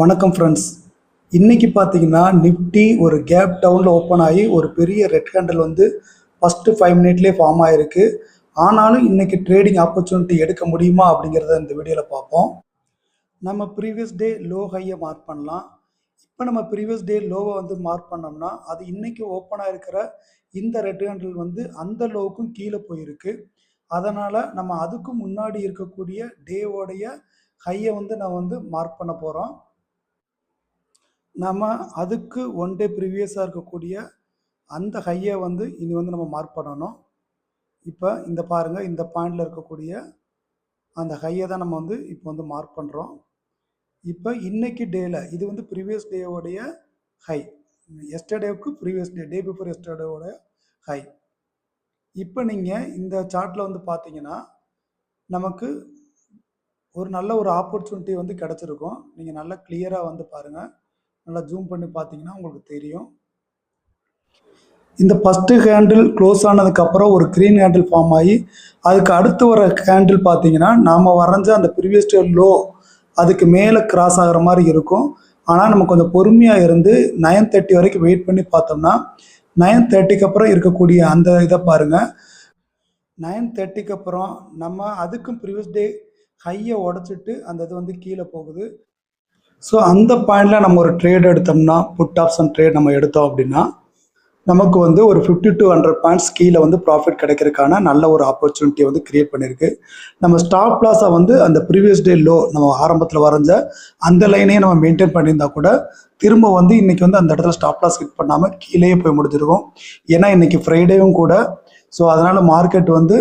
வணக்கம் ஃப்ரெண்ட்ஸ். இன்றைக்கி பார்த்தீங்கன்னா நிஃப்டி ஒரு கேப் டவுனில் ஓப்பன் ஆகி ஒரு பெரிய ரெட் ஹேண்டில் வந்து ஃபஸ்ட்டு 5 மினிட்லேயே ஃபார்ம் ஆகிருக்கு. ஆனாலும் இன்றைக்கி ட்ரேடிங் ஆப்பர்ச்சுனிட்டி எடுக்க முடியுமா அப்படிங்கிறத இந்த வீடியோவில் பார்ப்போம். நம்ம ப்ரீவியஸ் டே லோ ஹையை மார்க் பண்ணலாம். இப்போ நம்ம ப்ரீவியஸ் டே லோவை வந்து மார்க் பண்ணோம்னா அது இன்றைக்கி ஓப்பன் ஆகிருக்கிற இந்த ரெட் ஹேண்டில் வந்து அந்த லோவுக்கும் கீழே போயிருக்கு. அதனால் நம்ம அதுக்கும் முன்னாடி இருக்கக்கூடிய டேவோடைய ஹையை வந்து நம்ம வந்து மார்க் பண்ண போகிறோம். நம்ம அதுக்கு ஒன் டே ப்ரீவியஸாக இருக்கக்கூடிய அந்த ஹையை வந்து இனி வந்து நம்ம மார்க் பண்ணணும். இப்போ இந்த பாருங்கள், இந்த பாயிண்டில் இருக்கக்கூடிய அந்த ஹையை தான் நம்ம வந்து இப்போ வந்து மார்க் பண்ணுறோம். இப்போ இன்றைக்கி டேயில் இது வந்து ப்ரீவியஸ் டேவோடைய ஹை, எஸ்டர்டேவுக்கு ப்ரீவியஸ் டே பிஃபோர் எஸ்டர்டேவோட ஹை. இப்போ நீங்கள் இந்த சார்ட்டில் வந்து பார்த்தீங்கன்னா நமக்கு ஒரு நல்ல ஒரு ஆப்பர்ச்சுனிட்டி வந்து கிடச்சிருக்கும். நீங்கள் நல்லா கிளியராக வந்து பாருங்கள், நல்லா ஜூம் பண்ணி பார்த்தீங்கன்னா உங்களுக்கு தெரியும். இந்த ஃபஸ்ட்டு ஹேண்டில் க்ளோஸ் ஆனதுக்கப்புறம் ஒரு க்ரீன் ஹேண்டில் ஃபார்ம் ஆகி அதுக்கு அடுத்து வர ஹேண்டில் பார்த்தீங்கன்னா நாம் வரைஞ்ச அந்த ப்ரீவியஸ் டே லோ அதுக்கு மேலே கிராஸ் ஆகிற மாதிரி இருக்கும். ஆனால் நம்ம கொஞ்சம் பொறுமையாக இருந்து 9:30 வரைக்கும் வெயிட் பண்ணி பார்த்தோம்னா 9:30க்கு அப்புறம் இருக்கக்கூடிய அந்த இதை பாருங்கள். 9:30க்கு அப்புறம் நம்ம அதுக்கும் ப்ரீவியஸ் டே ஹையை உடச்சிட்டு அந்த இது வந்து கீழே போகுது. ஸோ அந்த பாயிண்டில் நம்ம ஒரு ட்ரேட் எடுத்தோம்னா, புட் ஆப்ஷன் ட்ரேட் நம்ம எடுத்தோம் அப்படின்னா நமக்கு வந்து ஒரு 50 to 100 பாயிண்ட்ஸ் கீழே வந்து ப்ராஃபிட் கிடைக்கிறதுக்கான நல்ல ஒரு ஆப்பர்ச்சுனிட்டியை வந்து கிரியேட் பண்ணியிருக்கு. நம்ம ஸ்டாப் லாஸை வந்து அந்த ப்ரீவியஸ் டே லோ நம்ம ஆரம்பத்தில் வரைஞ்ச அந்த லைனையே நம்ம மெயின்டைன் பண்ணியிருந்தா கூட திரும்ப வந்து இன்றைக்கி வந்து அந்த இடத்துல ஸ்டாப் லாஸ் ஹிட் பண்ணாமல் கீழேயே போய் முடிஞ்சிருக்கும். ஏன்னா இன்றைக்கி ஃப்ரைடேவும் கூட. ஸோ அதனால் மார்க்கெட் வந்து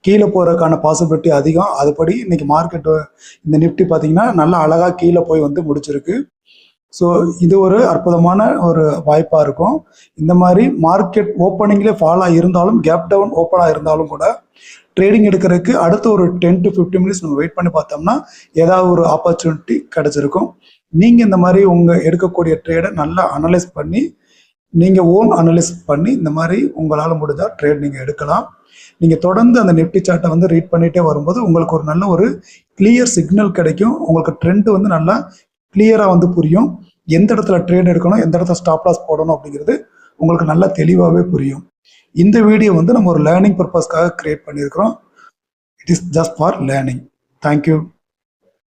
கீழே போகிறதுக்கான பாசிபிலிட்டி அதிகம். அதுபடி இன்றைக்கி மார்க்கெட்டு இந்த நிஃப்டி பார்த்திங்கன்னா நல்லா அழகாக கீழே போய் வந்து முடிச்சிருக்கு. ஸோ இது ஒரு அற்புதமான ஒரு வாய்ப்பாக இருக்கும். இந்த மாதிரி மார்க்கெட் ஓப்பனிங்லேயே ஃபாலாக இருந்தாலும் கேப் டவுன் ஓப்பனாக இருந்தாலும் கூட ட்ரேடிங் எடுக்கிறதுக்கு அடுத்து ஒரு 10 to 15 மினிட்ஸ் நம்ம வெயிட் பண்ணி பார்த்தோம்னா ஏதாவது ஒரு ஆப்பர்ச்சுனிட்டி கிடச்சிருக்கும். நீங்கள் இந்த மாதிரி உங்கள் எடுக்கக்கூடிய ட்ரேடை நல்லா அனலைஸ் பண்ணி நீங்கள் ஓன் அனலைஸ் பண்ணி இந்த மாதிரி உங்களால் முடிஞ்சால் ட்ரேட் நீங்கள் எடுக்கலாம். நீங்கள் தொடர்ந்து அந்த நிஃப்டி சார்ட்டை வந்து ரீட் பண்ணிகிட்டே வரும்போது உங்களுக்கு ஒரு நல்ல ஒரு கிளியர் சிக்னல் கிடைக்கும். உங்களுக்கு ட்ரெண்ட் வந்து நல்லா கிளியராக வந்து புரியும். எந்த இடத்துல ட்ரேட் எடுக்கணும், எந்த இடத்துல ஸ்டாப் லாஸ் போடணும் அப்படிங்கிறது உங்களுக்கு நல்லா தெளிவாகவே புரியும். இந்த வீடியோ வந்து நம்ம ஒரு லேர்னிங் பர்பஸ்க்காக கிரியேட் பண்ணியிருக்கிறோம். It is just for learning. Thank you.